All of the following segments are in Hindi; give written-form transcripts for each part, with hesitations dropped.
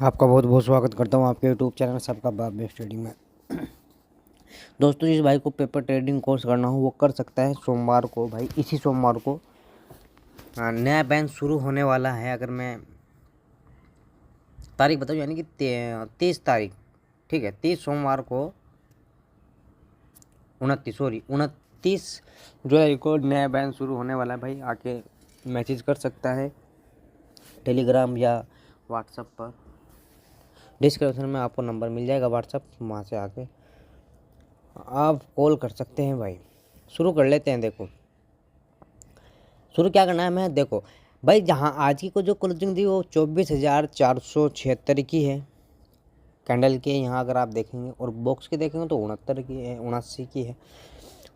आपका बहुत बहुत स्वागत करता हूँ आपके यूट्यूब चैनल सबका बाप बेस्ट ट्रेडिंग में। दोस्तों, जिस भाई को पेपर ट्रेडिंग कोर्स करना हो वो कर सकता है। सोमवार को भाई, इसी सोमवार को नया बैच शुरू होने वाला है। अगर मैं तारीख बताऊँ, यानी कि 30 तारीख, ठीक है, 30 सोमवार को 29 जुलाई को नया बैच शुरू होने वाला है। भाई आके मैसेज कर सकता है टेलीग्राम या व्हाट्सएप पर। डिस्क्रिप्शन में आपको नंबर मिल जाएगा व्हाट्सएप, वहाँ से आके आप कॉल कर सकते हैं। भाई शुरू कर लेते हैं। देखो, शुरू क्या करना है हमें। देखो भाई, जहाँ आज की को जो क्लोजिंग थी वो 24,476 की है कैंडल के। यहाँ अगर आप देखेंगे और बॉक्स के देखेंगे तो 69 की है, 79 की है।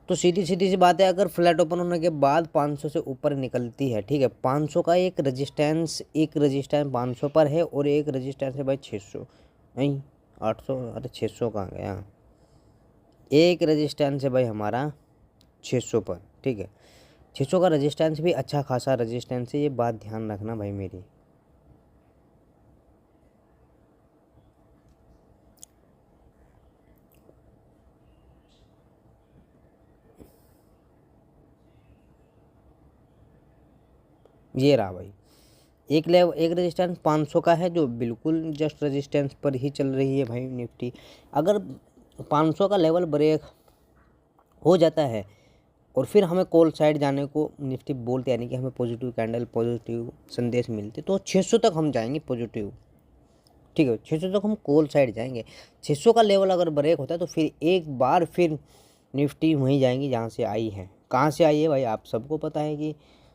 तो सीधी सीधी सी बात है, अगर फ्लैट ओपन होने के बाद 500 से ऊपर निकलती है, ठीक है, 500 का एक रजिस्टेंस 500 पर है और एक रजिस्टेंस है भाई 600, नहीं 800, अरे 600 कहाँ गया। एक रजिस्टेंस है भाई हमारा 600 पर, ठीक है। 600 का रजिस्टेंस भी अच्छा खासा रजिस्टेंस है, ये बात ध्यान रखना भाई मेरी। ये रहा भाई, एक रजिस्टेंस 500 का है जो बिल्कुल जस्ट रजिस्टेंस पर ही चल रही है भाई निफ्टी। अगर 500 का लेवल ब्रेक हो जाता है और फिर हमें कॉल साइड जाने को निफ्टी बोलते, यानी कि हमें पॉजिटिव कैंडल, पॉजिटिव संदेश मिलते, तो 600 तक हम जाएंगे पॉजिटिव, ठीक है। 600 तक हम कॉल साइड जाएंगे। 600 का लेवल अगर ब्रेक होता है तो फिर एक बार फिर निफ्टी वहीं जाएंगी जहाँ से आई है। कहाँ से आई है भाई, आप सबको पता है कि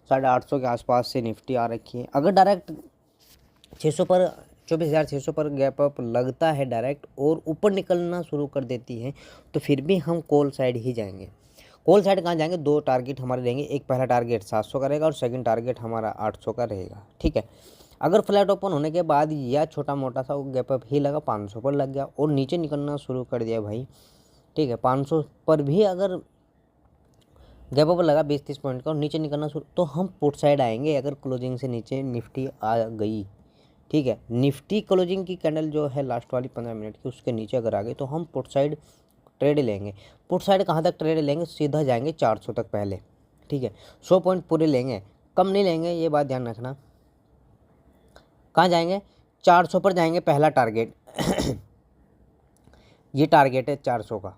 850 के आसपास से निफ्टी आ रखी है। अगर डायरेक्ट 600 पर 24,600 पर गैप अप लगता है डायरेक्ट और ऊपर निकलना शुरू कर देती है, तो फिर भी हम कॉल साइड ही जाएंगे। कॉल साइड कहाँ जाएंगे, दो टारगेट हमारे रहेंगे। एक पहला टारगेट 700 का रहेगा और सेकंड टारगेट हमारा 800 का रहेगा, ठीक है। अगर फ्लैट ओपन होने के बाद या छोटा मोटा सा गैप अप ही लगा, 500 पर लग गया और नीचे निकलना शुरू कर दिया भाई, ठीक है, 500 पर भी अगर गैप अप लगा 20-30 पॉइंट का और नीचे निकलना शुरू, तो हम पुट साइड आएंगे। अगर क्लोजिंग से नीचे निफ्टी आ गई, ठीक है, निफ्टी क्लोजिंग की कैंडल जो है लास्ट वाली 15 मिनट की, उसके नीचे अगर आ गई तो हम पुट साइड ट्रेड लेंगे। पुट साइड कहाँ तक ट्रेड लेंगे, सीधा जाएंगे 400 तक पहले, ठीक है। 100 पॉइंट पूरे लेंगे, कम नहीं लेंगे, ये बात ध्यान रखना। कहाँ जाएंगे, 400 पर जाएंगे पहला टारगेट। ये टारगेट है 400 का,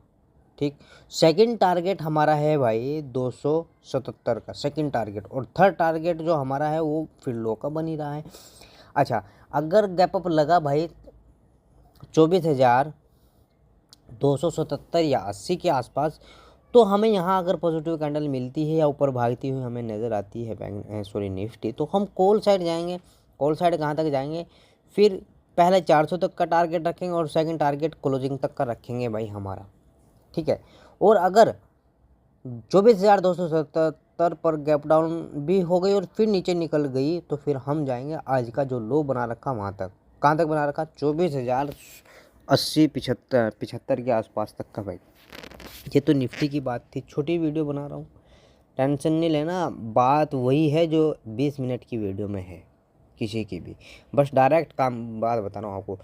ठीक। सेकंड टारगेट हमारा है भाई 277 का सेकंड टारगेट, और थर्ड टारगेट जो हमारा है वो फिर लो का बन ही रहा है। अच्छा, अगर गैप अप लगा भाई 24,277 या 80 के आसपास, तो हमें यहाँ अगर पॉजिटिव कैंडल मिलती है या ऊपर भागती हुई हमें नज़र आती है निफ्टी, तो हम कॉल साइड जाएंगे। कॉल साइड कहाँ तक जाएंगे, फिर पहले 400 तक का टारगेट रखेंगे और सेकंड टारगेट क्लोजिंग तक का रखेंगे भाई हमारा, ठीक है। और अगर 24,277 पर गैप डाउन भी हो गई और फिर नीचे निकल गई, तो फिर हम जाएंगे आज का जो लो बना रखा वहाँ तक। कहाँ तक बना रखा, 24,080 75 के आसपास तक का भाई। ये तो निफ्टी की बात थी, छोटी वीडियो बना रहा हूँ, टेंशन नहीं लेना। बात वही है जो 20 मिनट की वीडियो में है, किसी की भी, बस डायरेक्ट काम बात बता रहा हूँ आपको।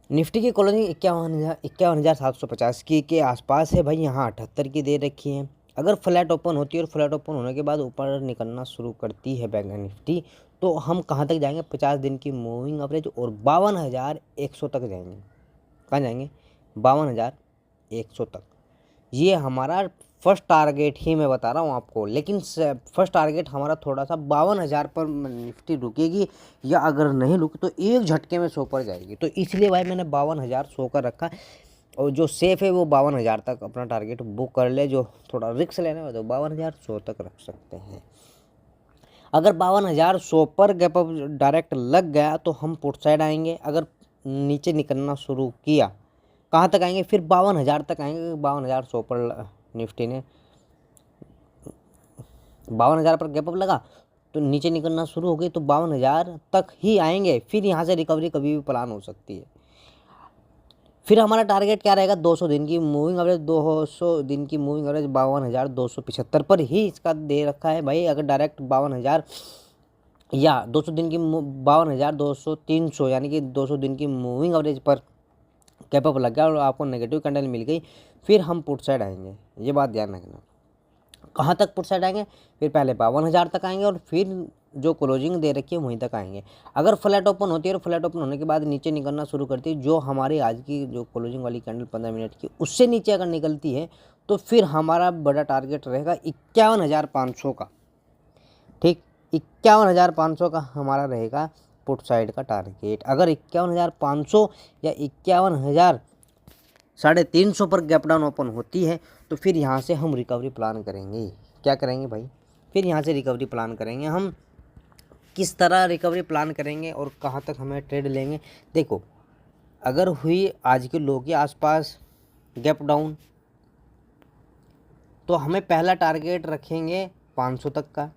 निफ्टी की क्लोजिंग 51,750 के आसपास है भाई। यहाँ 78 की दे रखी है। अगर फ्लैट ओपन होती है और फ्लैट ओपन होने के बाद ऊपर निकलना शुरू करती है बैंक निफ्टी, तो हम कहाँ तक जाएंगे, 50 दिन की मूविंग एवरेज और 52,100 तक जाएंगे। कहाँ जाएंगे, 52,100 तक। ये हमारा फर्स्ट टारगेट ही मैं बता रहा हूँ आपको, लेकिन फर्स्ट टारगेट हमारा थोड़ा सा 52,000 पर निफ्टी रुकेगी, या अगर नहीं रुकी तो एक झटके में 100 पर जाएगी। तो इसलिए भाई मैंने 52,100 का रखा, और जो सेफ है वो 52,000 तक अपना टारगेट बुक कर ले। जो थोड़ा रिस्क लेने वाला तो 52,100 तक रख सकते हैं। अगर 52,100 पर गैप अप डायरेक्ट लग गया तो हम पुट साइड आएंगे। अगर नीचे निकलना शुरू किया, कहाँ तक आएंगे, फिर 52,000 तक आएंगे। 52,100 पर निफ्टी ने 52,000 पर गैप अप लगा तो नीचे निकलना शुरू हो गई, तो 52,000 तक ही आएंगे। फिर यहाँ से रिकवरी कभी भी प्लान हो सकती है। फिर हमारा टारगेट क्या रहेगा, 200 दिन की मूविंग एवरेज। 200 दिन की मूविंग एवरेज 52,275 पर ही इसका दे रखा है भाई। अगर डायरेक्ट 52,000 या 200 दिन की 52,200 300 यानी कि 200 दिन की मूविंग एवरेज पर कैप अप लग गया और आपको नेगेटिव कैंडल मिल गई, फिर हम पुट साइड आएंगे। ये बात ध्यान रखना। कहाँ तक पुट साइड आएंगे? फिर पहले 52,000 तक आएंगे और फिर जो क्लोजिंग दे रखी है वहीं तक आएंगे। अगर फ्लैट ओपन होती है और फ्लैट ओपन होने के बाद नीचे निकलना शुरू करती है, जो हमारी आज की जो क्लोजिंग वाली कैंडल 15 मिनट की, उससे नीचे अगर निकलती है तो फिर हमारा बड़ा टारगेट रहेगा 51,500 का। ठीक, 51,500 का हमारा रहेगा पुट साइड का टारगेट। अगर 51,500 या 51,350 पर गैप डाउन ओपन होती है तो फिर यहाँ से हम रिकवरी प्लान करेंगे। क्या करेंगे भाई? फिर यहाँ से रिकवरी प्लान करेंगे। हम किस तरह रिकवरी प्लान करेंगे और कहाँ तक हमें ट्रेड लेंगे? देखो, अगर हुई आज के लो के आसपास गैप डाउन तो हमें पहला टारगेट रखेंगे 500 तक का।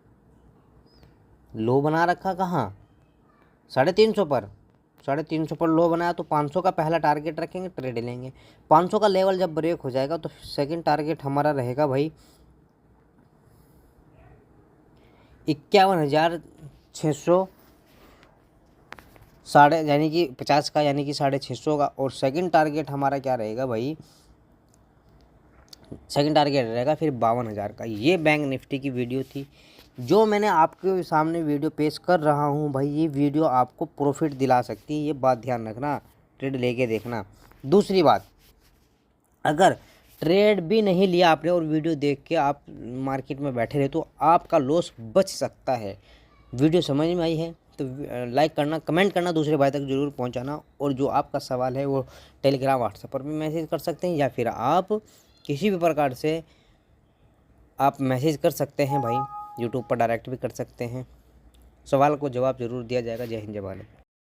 लो बना रखा कहाँ? 350 पर, 350 पर लो बनाया तो 500 का पहला टारगेट रखेंगे, ट्रेड लेंगे। 500 का लेवल जब ब्रेक हो जाएगा तो सेकंड टारगेट हमारा रहेगा भाई 51,600 यानी कि 50 का, यानी कि 650 का। और सेकंड टारगेट हमारा क्या रहेगा भाई? सेकंड टारगेट रहेगा फिर 52,000 का। ये बैंक निफ्टी की वीडियो थी जो मैंने आपके सामने वीडियो पेश कर रहा हूँ भाई। ये वीडियो आपको प्रॉफिट दिला सकती है, ये बात ध्यान रखना, ट्रेड लेके देखना। दूसरी बात, अगर ट्रेड भी नहीं लिया आपने और वीडियो देख के आप मार्केट में बैठे रहे तो आपका लॉस बच सकता है। वीडियो समझ में आई है तो लाइक करना, कमेंट करना, दूसरे भाई तक ज़रूर पहुंचाना। और जो आपका सवाल है वो टेलीग्राम व्हाट्सएप पर भी मैसेज कर सकते हैं या फिर आप किसी भी प्रकार से आप मैसेज कर सकते हैं भाई, यूट्यूब पर डायरेक्ट भी कर सकते हैं। सवाल को जवाब ज़रूर दिया जाएगा। जय हिंद, जय भारत।